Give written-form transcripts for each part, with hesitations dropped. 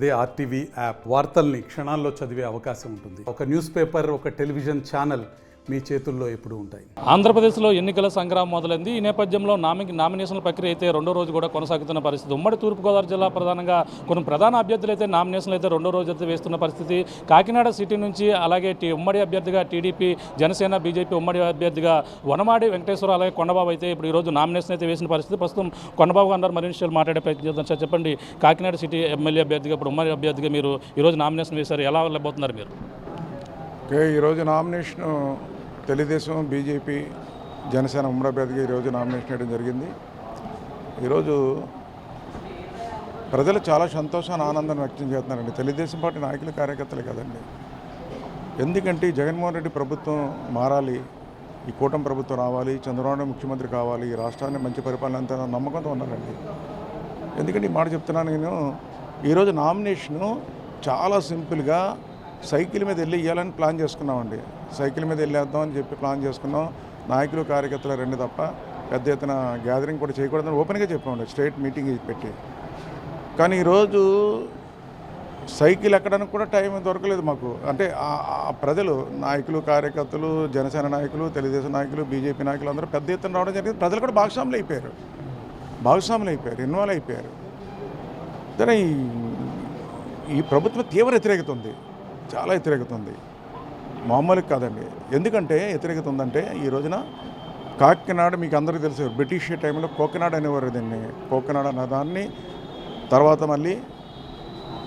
అదే RTV app వార్తల్ని క్షణాల్లో చదివే అవకాశం ఉంటుంది. ఒక న్యూస్ పేపర్, ఒక టెలివిజన్ ఛానల్ మీ చేతుల్లో ఎప్పుడూ ఉంటాయి. ఆంధ్రప్రదేశ్లో ఎన్నికల సంగ్రామం మొదలైంది. ఈ నేపథ్యంలో నామినేషన్ల ప్రక్రియ అయితే రెండో రోజు కూడా కొనసాగుతున్న పరిస్థితి. ఉమ్మడి తూర్పుగోదావరి జిల్లా ప్రధానంగా కొన్ని ప్రధాన అభ్యర్థులు అయితే నామినేషన్లు అయితే రెండో రోజు అయితే వేస్తున్న పరిస్థితి. కాకినాడ సిటీ నుంచి అలాగే ఉమ్మడి అభ్యర్థిగా టీడీపీ, జనసేన, బీజేపీ ఉమ్మడి అభ్యర్థిగా వనమాడి వెంకటేశ్వర అలాగే కొండబాబు అయితే ఇప్పుడు ఈరోజు నామినేషన్ అయితే వేసిన పరిస్థితి. ప్రస్తుతం కొండబాబు గారు మరిన్ని విషయాలు మాట్లాడే ప్రయత్నం చేద్దాం. సార్ చెప్పండి, కాకినాడ సిటీ ఎమ్మెల్యే అభ్యర్థిగా ఇప్పుడు ఉమ్మడి అభ్యర్థిగా మీరు ఈరోజు నామినేషన్ వేశారు, ఎలా వెళ్ళబోతున్నారు మీరు? ఈరోజు నామినేషన్ తెలుగుదేశం, బీజేపీ, జనసేన ఉమ్మడి అభ్యర్థిగా ఈరోజు నామినేషన్ వేయడం జరిగింది. ఈరోజు ప్రజలు చాలా సంతోషాన్ని, ఆనందాన్ని వ్యక్తం చేస్తున్నారండి. తెలుగుదేశం పార్టీ నాయకులు, కార్యకర్తలే కదండి. ఎందుకంటే జగన్మోహన్ రెడ్డి ప్రభుత్వం మారాలి, ఈ కూటమి ప్రభుత్వం రావాలి, చంద్రబాబు ముఖ్యమంత్రి కావాలి, ఈ రాష్ట్రాన్ని మంచి పరిపాలన అంతా నమ్మకంతో ఉన్నారండి. ఎందుకంటే ఈ మాట చెప్తున్నాను నేను. ఈరోజు నామినేషను చాలా సింపుల్గా సైకిల్ మీద వెళ్ళి ఇవ్వాలని ప్లాన్ చేసుకున్నామండి. సైకిల్ మీద వెళ్ళేద్దామని చెప్పి ప్లాన్ చేసుకున్నాం. నాయకులు, కార్యకర్తలు రెండు తప్ప పెద్ద ఎత్తున గ్యాదరింగ్ కూడా చేయకూడదని ఓపెన్గా చెప్పామండి, స్టేట్ మీటింగ్ పెట్టి. కానీ ఈరోజు సైకిల్ ఎక్కడానికి కూడా టైం దొరకలేదు మాకు. అంటే ప్రజలు, నాయకులు, కార్యకర్తలు, జనసేన నాయకులు, తెలుగుదేశం నాయకులు, బీజేపీ నాయకులు అందరూ పెద్ద ఎత్తున రావడం జరిగింది. ప్రజలు కూడా భాగస్వాములు అయిపోయారు, ఇన్వాల్వ్ అయిపోయారు. సరే, ఈ ప్రభుత్వం తీవ్ర వ్యతిరేకత ఉంది, చాలా వ్యతిరేకత ఉంది, మామూలుగా కాదండి. ఎందుకంటే వ్యతిరేకత ఉందంటే ఈ రోజున కాకినాడ మీకు అందరికీ తెలుసు, బ్రిటిష్ టైంలో కోకినాడ అనేవారు దీన్ని. కోకినాడ అన్న దాన్ని తర్వాత మళ్ళీ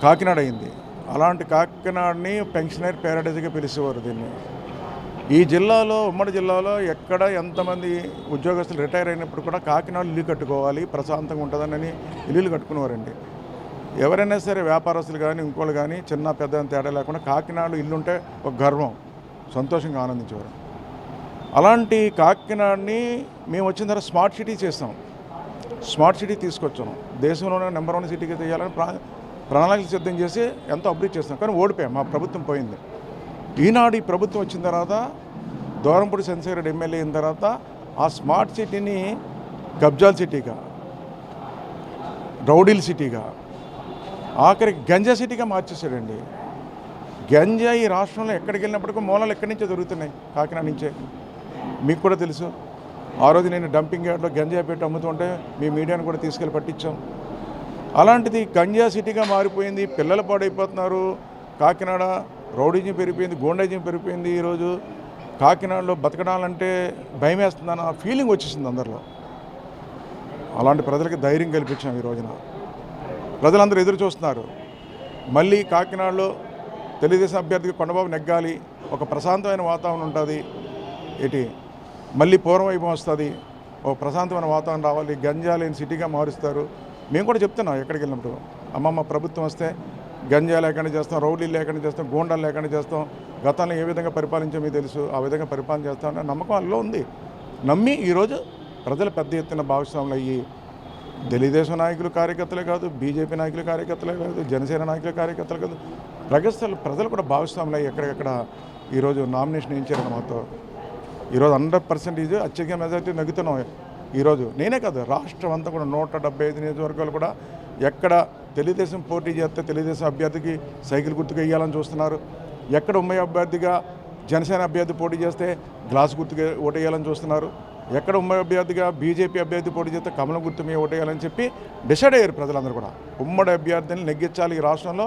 కాకినాడ అయింది. అలాంటి కాకినాడని పెన్షనర్ ప్యారడైజ్గా పిలిచేవారు దీన్ని. ఈ జిల్లాలో, ఉమ్మడి జిల్లాలో ఎక్కడ ఎంతమంది ఉద్యోగస్తులు రిటైర్ అయినప్పుడు కూడా కాకినాడ ఇల్లు కట్టుకోవాలి, ప్రశాంతంగా ఉంటుందని ఇల్లు కట్టుకునేవారండి. ఎవరైనా సరే వ్యాపారస్తులు కానీ ఇంకోళ్ళు కానీ చిన్న పెద్ద తేడా లేకుండా కాకినాడలో ఇల్లుంటే ఒక గర్వం, సంతోషంగా ఆనందించేవారు. అలాంటి కాకినాడని మేము వచ్చిన తర్వాత స్మార్ట్ సిటీ చేస్తాం, స్మార్ట్ సిటీ తీసుకొచ్చాం. దేశంలోనే నెంబర్ 1 సిటీగా చేయాలని ప్రణాళికలు సిద్ధం చేసి ఎంతో అభివృద్ధి చేస్తాం. కానీ ఓడిపోయాం, మా ప్రభుత్వం పోయింది. ఈనాడు ఈ ప్రభుత్వం వచ్చిన తర్వాత, దూరంపూడి చంద్రశేఖర్ రెడ్డి ఎమ్మెల్యే అయిన తర్వాత ఆ స్మార్ట్ సిటీని కబ్జాల్ సిటీగా, రౌడీల్ సిటీగా, ఆఖరికి గంజా సిటీగా మార్చేశాడండి. గంజా ఈ రాష్ట్రంలో ఎక్కడికి వెళ్ళినప్పటికీ మూలాలు ఎక్కడి నుంచో దొరుకుతున్నాయి, కాకినాడ నుంచే. మీకు కూడా తెలుసు, ఆ రోజు నేను డంపింగ్ యార్డ్లో గంజా పెట్టి అమ్ముతుంటే మీ మీడియాను కూడా తీసుకెళ్ళి పట్టించాం. అలాంటిది గంజా సిటీగా మారిపోయింది, పిల్లలు పాడైపోతున్నారు. కాకినాడ రౌడీజం పెరిగిపోయింది, గూండాయిజం పెరిగిపోయింది. ఈరోజు కాకినాడలో బతకడాలంటే భయం వేస్తుందన్న ఫీలింగ్ వచ్చేసింది అందరిలో. అలాంటి ప్రజలకి ధైర్యం కల్పించాం. ఈ రోజున ప్రజలందరూ ఎదురు చూస్తున్నారు. మళ్ళీ కాకినాడలో తెలుగుదేశం అభ్యర్థికి కొండబాబు నెగ్గాలి, ఒక ప్రశాంతమైన వాతావరణం ఉంటుంది, మళ్ళీ పూర్వవైభవం వస్తుంది, ఒక ప్రశాంతమైన వాతావరణం రావాలి, గంజా లేని సిటీగా మారుస్తారు. మేము కూడా చెప్తున్నాం ఎక్కడికి వెళ్ళినప్పుడు, అమ్మమ్మ ప్రభుత్వం వస్తే గంజా లేకుండా చేస్తాం, రౌడీలు లేకుండా చేస్తాం, గూండాలు లేకుండా చేస్తాం, గతంలో ఏ విధంగా పరిపాలించో మీకు తెలుసు, ఆ విధంగా పరిపాలన చేస్తామనే నమ్మకం అందులో ఉంది. నమ్మి ఈరోజు ప్రజలు పెద్ద ఎత్తున భాగస్వాములు అయ్యి, తెలుగుదేశం నాయకులు, కార్యకర్తలే కాదు, బీజేపీ నాయకులు, కార్యకర్తలే కాదు, జనసేన నాయకులు, కార్యకర్తలు కాదు, ప్రజలు కూడా భాగస్వాములు అయ్యి ఎక్కడెక్కడ ఈరోజు నామినేషన్ వేయించారని మాతో. ఈరోజు 100% అత్యధిక మెజార్టీ నెగ్గుతున్నాం. ఈరోజు నేనే కాదు, రాష్ట్రం అంతా కూడా 175 నియోజకవర్గాలు కూడా ఎక్కడ తెలుగుదేశం పోటీ చేస్తే తెలుగుదేశం అభ్యర్థికి సైకిల్ గుర్తుకు వేయాలని చూస్తున్నారు. ఎక్కడ ఉమ్మడి అభ్యర్థిగా జనసేన అభ్యర్థి పోటీ చేస్తే గ్లాస్ గుర్తుకు ఓటేయాలని చూస్తున్నారు. ఎక్కడ ఉమ్మడి అభ్యర్థిగా బీజేపీ అభ్యర్థి పోటీ చేస్తే కమలం గుర్తు మీద ఓటేయాలని చెప్పి డిసైడ్ అయ్యారు ప్రజలందరూ కూడా. ఉమ్మడి అభ్యర్థిని నెగ్గించాలి, ఈ రాష్ట్రంలో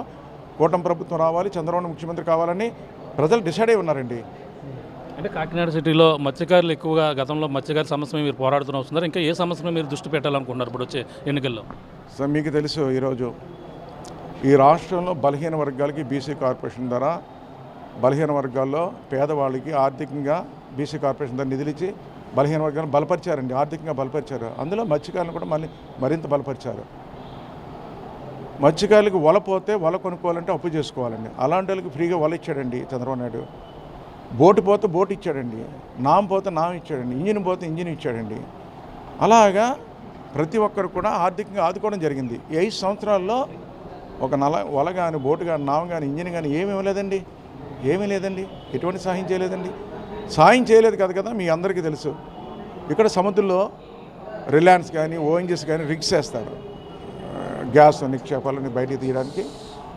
కూటమి ప్రభుత్వం రావాలి, చంద్రబాబు ముఖ్యమంత్రి కావాలని ప్రజలు డిసైడ్ అయి ఉన్నారండి. అంటే కాకినాడ సిటీలో మత్స్యకారులు ఎక్కువగా, గతంలో మత్స్యకారుల సమస్య మీరు పోరాడుతూ వస్తున్నారు, ఇంకా ఏ సమస్యను మీరు దృష్టి పెట్టాలనుకుంటున్నారు ఇప్పుడు వచ్చే ఎన్నికల్లో? సార్, మీకు తెలుసు, ఈరోజు ఈ రాష్ట్రంలో బలహీన వర్గాలకి బీసీ కార్పొరేషన్ ద్వారా, బలహీన వర్గాల్లో పేదవాళ్ళకి ఆర్థికంగా బీసీ కార్పొరేషన్ ద్వారా నిధులు ఇచ్చి బలహీన వర్గాలను బలపరిచారండి, ఆర్థికంగా బలపరిచారు. అందులో మత్స్యకారులను కూడా మరింత బలపరిచారు. మత్స్యకారులకు వల పోతే వల కొనుక్కోవాలంటే అప్పు చేసుకోవాలండి. అలాంటి వాళ్ళకి ఫ్రీగా వల ఇచ్చాడండి చంద్రబాబు నాయుడు. బోటు పోతే బోటు ఇచ్చాడండి, నామ్ పోతే నామ్ ఇచ్చాడండి, ఇంజిన్ పోతే ఇంజిన్ ఇచ్చాడండి. అలాగా ప్రతి ఒక్కరు కూడా ఆర్థికంగా ఆదుకోవడం జరిగింది. 5 సంవత్సరాల్లో ఒక వల కానీ, బోటు కానీ, నామ్ కానీ, ఇంజిన్ కానీ ఏమీ లేదండి. ఎటువంటి సహాయం చేయలేదండి. సాయం చేయలేదు కదా, మీ అందరికీ తెలుసు. ఇక్కడ సముద్రంలో రిలయన్స్ కానీ, ఓఎన్జీసీ కానీ రిగ్స్ వేస్తారు, గ్యాస్ నిక్షేపాలని బయటికి తీయడానికి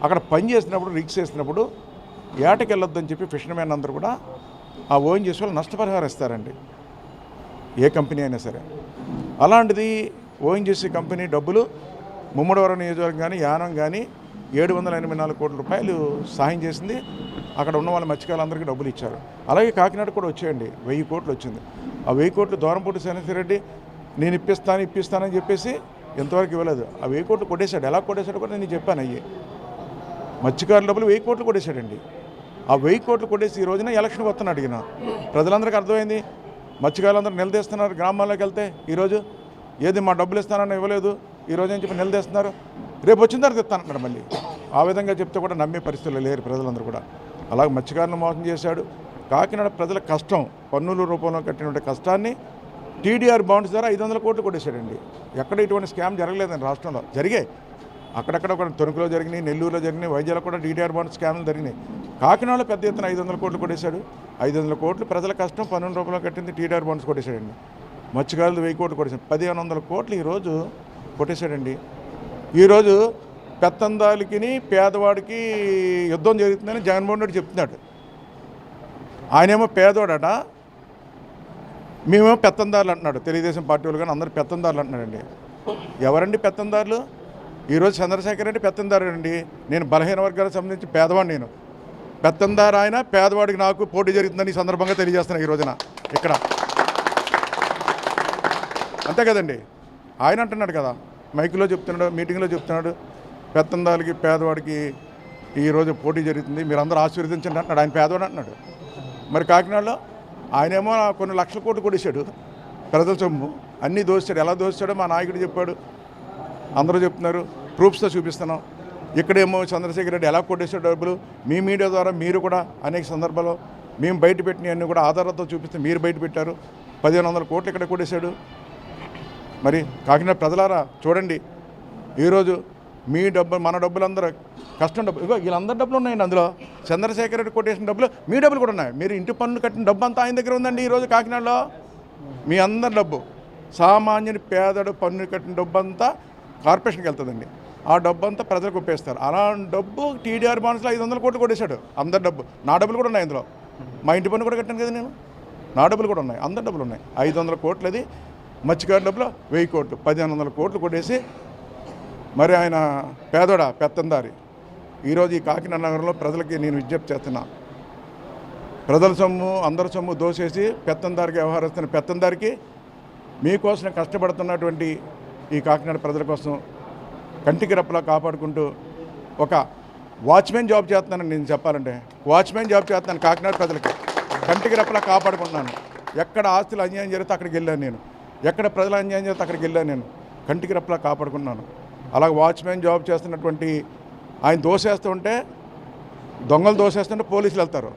అక్కడ పని చేసినప్పుడు రిక్స్ వేసినప్పుడు ఏటకి వెళ్ళొద్దని చెప్పి ఫిషర్మెన్ అందరూ కూడా ఆ ఓఎన్జీసీ వాళ్ళు నష్టపరిహారం ఇస్తారండి, ఏ కంపెనీ అయినా సరే. అలాంటిది ఓఎన్జీసీ కంపెనీ డబ్బులు ముమ్మడివరం నియోజకవర్గం కానీ యానం కానీ 784 కోట్ల రూపాయలు సాయం చేసింది. అక్కడ ఉన్న వాళ్ళ మత్స్యకారులందరికీ డబ్బులు ఇచ్చారు. అలాగే కాకినాడ కూడా వచ్చేయండి 1000 కోట్లు వచ్చింది. ఆ 1000 కోట్లు దూరంపూటి శ్రీనివాసరెడ్డి నేను ఇప్పిస్తానని చెప్పేసి ఎంతవరకు ఇవ్వలేదు. ఆ 1000 కోట్లు కొట్టేశాడు. ఎలా కొట్టేశాడు కూడా నేను చెప్పాను. అయ్యి మత్స్యకారుల డబ్బులు 1000 కోట్లు కొట్టేశాడండి. ఆ 1000 కోట్లు కొట్టేసి ఈ రోజున ఎలక్షన్కి వస్తున్నాడు ఈయన. ప్రజలందరికీ అర్థమైంది. మత్స్యకారులందరూ నిలదీస్తున్నారు గ్రామాల్లోకి వెళ్తే. ఈరోజు ఏది మా డబ్బులు ఇస్తానని ఇవ్వలేదు ఈరోజు అని చెప్పి నిలదీస్తున్నారు. రేపు వచ్చిన తర్వాత ఇస్తానంటాడు మళ్ళీ. ఆ విధంగా చెప్తే కూడా నమ్మే పరిస్థితులు లేరు ప్రజలందరూ కూడా. అలాగే మత్స్యకారులను మోసం చేశాడు. కాకినాడ ప్రజల కష్టం, పన్నుల రూపంలో కట్టిన కష్టాన్ని టీడీఆర్ బాండ్స్ ద్వారా 500 కోట్లు కొట్టేశాడండి. ఎక్కడ ఇటువంటి స్కామ్ జరగలేదండి రాష్ట్రంలో. జరిగాయి అక్కడక్కడ, ఒక తణుకులో జరిగినాయి, నెల్లూరులో జరిగినాయి, వైజాగ్లో కూడా టీడీఆర్ బాండ్ స్కామ్లు జరిగినాయి. కాకినాడలో పెద్ద ఎత్తున 500 కోట్లు కొట్టేశాడు. 500 కోట్లు ప్రజల కష్టం పన్నుల రూపంలో కట్టింది టీడీఆర్ బాండ్స్ కొట్టేశాడండి. మత్స్యకారులు 1000 కోట్లు కొట్టేశాడు. 1500 కోట్లు ఈరోజు కొట్టేశాడండి. ఈరోజు పెత్తందాలకి పేదవాడికి యుద్ధం జరుగుతుందని జగన్మోహన్ రెడ్డి చెప్తున్నాడు. ఆయనేమో పేదవాడట, మేమేమో పెత్తందారులు అంటున్నాడు. తెలుగుదేశం పార్టీ వాళ్ళు కానీ అందరూ పెత్తందారులు అంటున్నాడండి. ఎవరండి పెత్తందారులు? ఈరోజు చంద్రశేఖర్ రెడ్డి పెత్తందారు అండి. నేను బలహీన వర్గాలకు సంబంధించి పేదవాడిని. నేను పెత్తందారు ఆయన, పేదవాడికి నాకు పోటీ జరుగుతుందని ఈ సందర్భంగా తెలియజేస్తున్నాను ఈ రోజున ఇక్కడ. అంతే కదండి. ఆయన అంటున్నాడు కదా, మైకులో చెప్తున్నాడు, మీటింగ్లో చెప్తున్నాడు, పెత్తందాలకి పేదవాడికి ఈరోజు పోటీ జరుగుతుంది, మీరు అందరూ ఆశీర్వదించండి అంటున్నాడు. ఆయన పేదవాడు అంటున్నాడు. మరి కాకినాడలో ఆయనేమో కొన్ని లక్షల కోట్లు కొట్టేశాడు. ప్రజల సొమ్ము అన్నీ దోచాడు. ఎలా దోచాడో మా నాయకుడు చెప్పాడు, అందరూ చెప్తున్నారు, ప్రూఫ్స్తో చూపిస్తున్నాం. ఇక్కడేమో చంద్రశేఖర్ రెడ్డి ఎలా కొట్టేశాడు డబ్బులు మీ మీడియా ద్వారా మీరు కూడా అనేక సందర్భాల్లో మేము బయట పెట్టినవన్నీ కూడా ఆధారాలతో చూపిస్తే మీరు బయట పెట్టారు. 1500 కోట్లు ఇక్కడ కొట్టేశాడు. మరి కాకినాడ ప్రజలారా చూడండి, ఈరోజు మీ డబ్బులు మన డబ్బులందరూ కష్టం డబ్బులు, ఇగో వీళ్ళందరి డబ్బులు ఉన్నాయండి. అందులో చంద్రశేఖర్ రెడ్డి కొట్టేసిన డబ్బులు మీ డబ్బులు కూడా ఉన్నాయి. మీరు ఇంటి పన్ను కట్టిన డబ్బు అంతా ఆయన దగ్గర ఉందండి. ఈరోజు కాకినాడలో మీ అందరి డబ్బు, సామాన్యుని పేదడు పన్ను కట్టిన డబ్బు అంతా కార్పొరేషన్కి వెళ్తుందండి. ఆ డబ్బు అంతా ప్రజలకు ఒప్పేస్తారు. అలాంటి డబ్బు టీడీఆర్ బాండ్స్లో 500 కోట్లు కొట్టేశాడు. అందరి డబ్బు, నా డబ్బులు కూడా ఉన్నాయి అందులో. మా ఇంటి పన్ను కూడా కట్టాను కదా నేను, నా డబ్బులు కూడా ఉన్నాయి, అందరి డబ్బులు ఉన్నాయి. 500 కోట్లు అది మత్స్యకారు డబ్బులు 1000 కోట్లు, 1500 కోట్లు కొట్టేసి మరి ఆయన పేదోడా పెత్తందారి. ఈరోజు ఈ కాకినాడ నగరంలో ప్రజలకి నేను విజ్ఞప్తి చేస్తున్నా, ప్రజల సొమ్ము అందరి సొమ్ము దోసేసి పెత్తందారికి వ్యవహరిస్తున్న పెత్తందారికి మీకోసం కష్టపడుతున్నటువంటి ఈ కాకినాడ ప్రజల కోసం కంటికి రెప్పలా కాపాడుకుంటూ ఒక వాచ్మెన్ జాబ్ చేస్తున్నాను. నేను చెప్పాలంటే వాచ్మెన్ జాబ్ చేస్తున్నాను. కాకినాడ ప్రజలకి కంటికి రెప్పలా కాపాడుకుంటున్నాను. ఎక్కడ ఆస్తులు అన్యాయం జరిగితే అక్కడికి వెళ్ళాను నేను, ఎక్కడ ప్రజల అన్యాయం జరిగితే అక్కడికి వెళ్ళాను నేను, కంటికి రెప్పలా కాపాడుకున్నాను. అలాగే వాచ్మెన్ జాబ్ చేస్తున్నటువంటి ఆయన దోసేస్తూ ఉంటే, దొంగలు దోసేస్తుంటే పోలీసులు వెళ్తారు.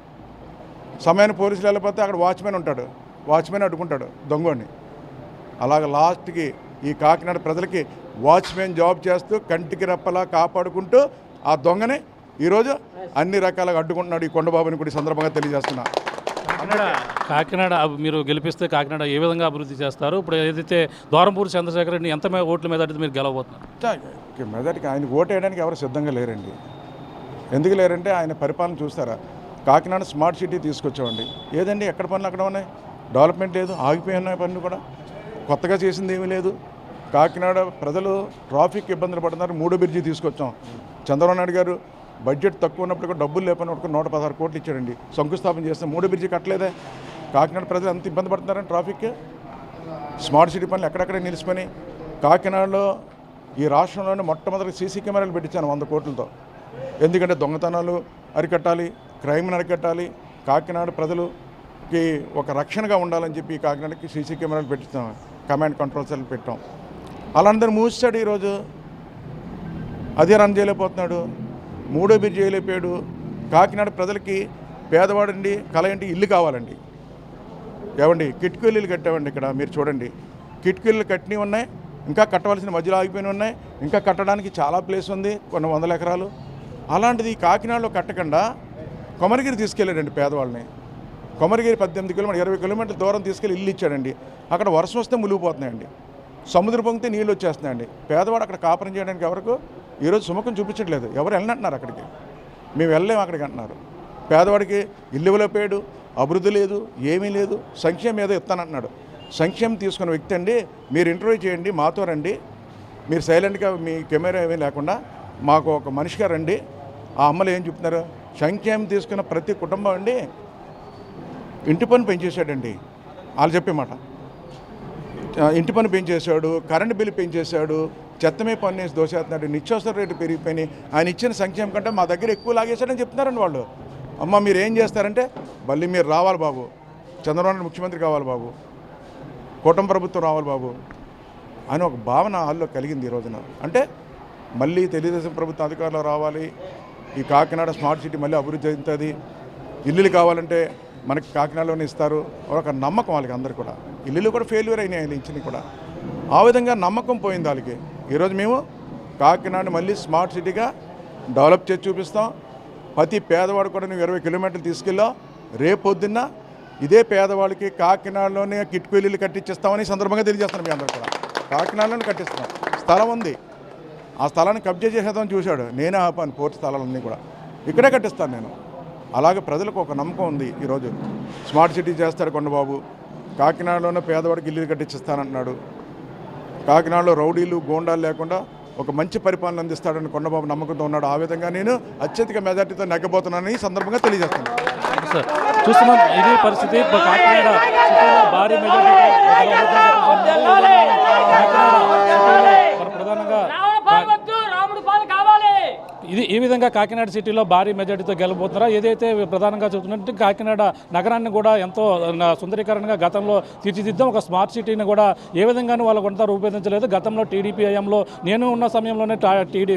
సమయాన్ని పోలీసులు వెళ్ళిపోతే అక్కడ వాచ్మెన్ ఉంటాడు, వాచ్మెన్ అడ్డుకుంటాడు దొంగని. అలాగ లాస్ట్కి ఈ కాకినాడ ప్రజలకి వాచ్మెన్ జాబ్ చేస్తూ కంటికి రెప్పలా కాపాడుకుంటూ ఆ దొంగని ఈరోజు అన్ని రకాలుగా అడ్డుకుంటున్నాడు ఈ కొండబాబుని కూడా ఈ సందర్భంగా తెలియజేస్తున్నా. కాకినాడ మీరు గెలిపిస్తే కాకినాడ ఏ విధంగా అభివృద్ధి చేస్తారు? ఇప్పుడు ఏదైతే దూరంపూడి చంద్రశేఖర్ రెడ్డిని ఎంత ఓట్ల మీద అడిగితే మీరు గెలవబోతున్నారు? మెదటికి ఆయన ఓటు వేయడానికి ఎవరు సిద్ధంగా లేరండి. ఎందుకు లేరంటే ఆయన పరిపాలన చూస్తారా? కాకినాడ స్మార్ట్ సిటీ తీసుకొచ్చామండి. ఏదండి ఎక్కడ పనులు అక్కడ ఉన్నాయి, డెవలప్మెంట్ లేదు, ఆగిపోయి ఉన్నాయి పనులు కూడా, కొత్తగా చేసింది ఏమీ లేదు. కాకినాడ ప్రజలు ట్రాఫిక్ ఇబ్బందులు పడుతున్నారు. 3వ బ్రిడ్జి తీసుకొచ్చాం. చంద్రబాబు నాయుడు గారు బడ్జెట్ తక్కువ ఉన్నప్పుడు కూడా డబ్బులు లేపని 116 కోట్లు ఇచ్చాడండి. శంకుస్థాపన చేస్తే 3వ బ్రిడ్జి కట్టలేదే. కాకినాడ ప్రజలు ఎంత ఇబ్బంది పడుతున్నారని ట్రాఫిక్. స్మార్ట్ సిటీ పనులు ఎక్కడెక్కడ నిలిచిపోయి. కాకినాడలో ఈ రాష్ట్రంలోనే మొట్టమొదటి సీసీ కెమెరాలు పెట్టించాను 100 కోట్లతో. ఎందుకంటే దొంగతనాలు అరికట్టాలి, క్రైమ్ని అరికట్టాలి, కాకినాడ ప్రజలకి ఒక రక్షణగా ఉండాలని చెప్పి కాకినాడకి సీసీ కెమెరాలు పెట్టించాం, కమాండ్ కంట్రోల్ సెల్ పెట్టాం. అలాంటిదని మూసాడు. ఈరోజు అదే రన్ చేయలేకపోతున్నాడు. 3వ బ్రిడ్జి చేయలేకపోయాడు. కాకినాడ ప్రజలకి పేదవాడండి కళ ఏంటి, ఇల్లు కావాలండి. ఏమండి కిటికీలు ఇల్లు కట్టామండి ఇక్కడ మీరు చూడండి. కిటికీలు కట్టినవి ఉన్నాయి, ఇంకా కట్టవలసిన మధ్యలో ఆగిపోయినవి ఉన్నాయి, ఇంకా కట్టడానికి చాలా ప్లేస్ ఉంది, కొన్ని 100 ఎకరాలు. అలాంటిది కాకినాడలో కట్టకుండా కొమరగిరి తీసుకెళ్ళాడండి పేదవాళ్ళని. కొమరగిరి 18 కిలోమీటర్లు 20 కిలోమీటర్ల దూరం తీసుకెళ్ళి ఇల్లు ఇచ్చాడండి. అక్కడ వర్షం వస్తే మునిగిపోతున్నాయండి, సముద్ర పొంగితే నీళ్ళు వచ్చేస్తున్నాయండి. పేదవాడు అక్కడ కాపురం చేయడానికి ఎవరికి ఈరోజు సుముఖం చూపించట్లేదు. ఎవరు వెళ్ళనంటున్నారు అక్కడికి, మేము వెళ్ళలేము అక్కడికి అంటున్నారు. పేదవాడికి ఇల్లు ఇవ్వలేపాడు, అభివృద్ధి లేదు, ఏమీ లేదు, సంక్షేమం ఏదో ఇస్తానంటున్నాడు. సంక్షేమం తీసుకున్న వ్యక్తి అండి, మీరు ఇంటర్వ్యూ చేయండి, మాతో రండి, మీరు సైలెంట్గా మీ కెమెరా ఏమీ లేకుండా మాకు ఒక మనిషిగా రండి. ఆ అమ్మలు ఏం చెప్తున్నారు, సంక్షేమం తీసుకున్న ప్రతి కుటుంబం అండి ఇంటి పన్ను పెంచేశాడండి. వాళ్ళు చెప్పే మాట, ఇంటి పన్ను పెంచేశాడు, కరెంటు బిల్లు పెంచేశాడు, చెత్తమే పన్ను వేసి దోసేస్తున్నాడు, నిత్యావసర రేటు పెరిగిపోయినాయి, ఆయన ఇచ్చిన సంక్షేమం కంటే మా దగ్గర ఎక్కువ లాగేశాడని చెప్తున్నారండి వాళ్ళు. అమ్మ మీరు ఏం చేస్తారంటే, మళ్ళీ మీరు రావాలి బాబు, చంద్రబాబు నాయుడు ముఖ్యమంత్రి కావాలి బాబు, కూటమి ప్రభుత్వం రావాలి బాబు అని ఒక భావన వాళ్ళలో కలిగింది ఈ రోజున. అంటే మళ్ళీ తెలుగుదేశం ప్రభుత్వం అధికారంలో రావాలి, ఈ కాకినాడ స్మార్ట్ సిటీ మళ్ళీ అభివృద్ధి చెందుతుంది, ఇల్లులు కావాలంటే మనకి కాకినాడలోనే ఇస్తారు, ఒక నమ్మకం వాళ్ళకి అందరు కూడా. ఇల్లులు కూడా ఫెయిల్యూర్ అయినాయి వాళ్ళు ఇచ్చినవి కూడా. ఆ విధంగా నమ్మకం పోయింది వాళ్ళకి. ఈరోజు మేము కాకినాడ మళ్ళీ స్మార్ట్ సిటీగా డెవలప్ చేసి చూపిస్తాం. ప్రతి పేదవాడు కూడా నువ్వు 20 కిలోమీటర్లు తీసుకెళ్ళావు, రేపొద్దున్న ఇదే పేదవాళ్ళకి కాకినాడలోనే కిట్కో ఇల్లులు కట్టించేస్తామని సందర్భంగా తెలియజేస్తాను. మీ అందరూ కూడా కాకినాడలోనే కట్టిస్తాం. స్థలం ఉంది, ఆ స్థలాన్ని కబ్జా చేసేద్దామని చూశాడు, నేనే ఆపాను. పూర్తి స్థలాలన్నీ కూడా ఇక్కడే కట్టిస్తాను నేను. అలాగే ప్రజలకు ఒక నమ్మకం ఉంది. ఈరోజు స్మార్ట్ సిటీ చేస్తాడు కొండబాబు, కాకినాడలోనే పేదవాడికి ఇల్లు కట్టించిస్తానంటున్నాడు, కాకినాడలో రౌడీలు గోండాలు లేకుండా ఒక మంచి పరిపాలన అందిస్తాడని కొండబాబు నమ్మకంతో ఉన్నాడు. ఆ విధంగా నేను అత్యధిక మెజార్టీతో నెగ్గబోతున్నానని ఈ సందర్భంగా తెలియజేస్తాను. సార్ చూస్తున్నాం ఇది పరిస్థితి. కాకినాడ సిటీలో భారీ ప్రధానంగా ఇది ఈ విధంగా కాకినాడ సిటీలో భారీ మెజార్టీతో గెలబోతున్నారా? ఏదైతే ప్రధానంగా చెబుతున్నట్టు కాకినాడ నగరాన్ని కూడా ఎంతో సుందరీకరణగా గతంలో తీర్చిదిద్దాం, ఒక స్మార్ట్ సిటీని కూడా ఏ విధంగానూ వాళ్ళు కొంత రూపొందించలేదు. గతంలో టీడీపీ హయాంలో నేను ఉన్న సమయంలోనే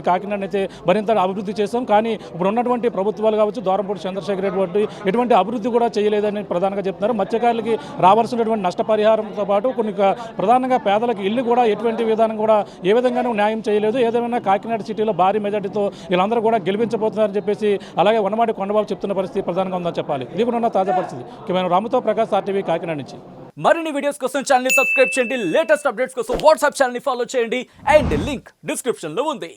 కాకినాడని అయితే మరింత అభివృద్ధి చేస్తాం, కానీ ఇప్పుడు ఉన్నటువంటి ప్రభుత్వాలు కావచ్చు, దూరంపూడి చంద్రశేఖర్ రెడ్డి వంటి ఎటువంటి అభివృద్ధి కూడా చేయలేదని ప్రధానంగా చెప్తున్నారు. మత్స్యకారులకి రావాల్సినటువంటి నష్టపరిహారంతో పాటు కొన్ని ప్రధానంగా పేదలకు ఇల్లు కూడా ఎటువంటి విధానం కూడా ఏ విధంగానూ న్యాయం చేయలేదు. ఏదేమైనా కాకినాడ సిటీలో భారీ మెజార్టీతో వీళ్ళందరూ కూడా గెలిపించబోతున్నారని చెప్పేసి అలాగే వనమాడి కొండబాబు చెప్తున్న పరిస్థితి ప్రధానంగా ఉందని చెప్పాలి. ఇది కూడా ఉన్న తాజా పరిస్థితి. మేము రాముతో ప్రకాష్, RTV కాకినాడ నుంచి. మరిన్ని వీడియోస్ కోసం ఛానల్ ని సబ్స్క్రైబ్ చేయండి, లేటెస్ట్ అప్డేట్స్ కోసం వాట్సాప్ ఛానల్ ని ఫాలో చేయండి, అండ్ లింక్ డిస్క్రిప్షన్ లో ఉంది.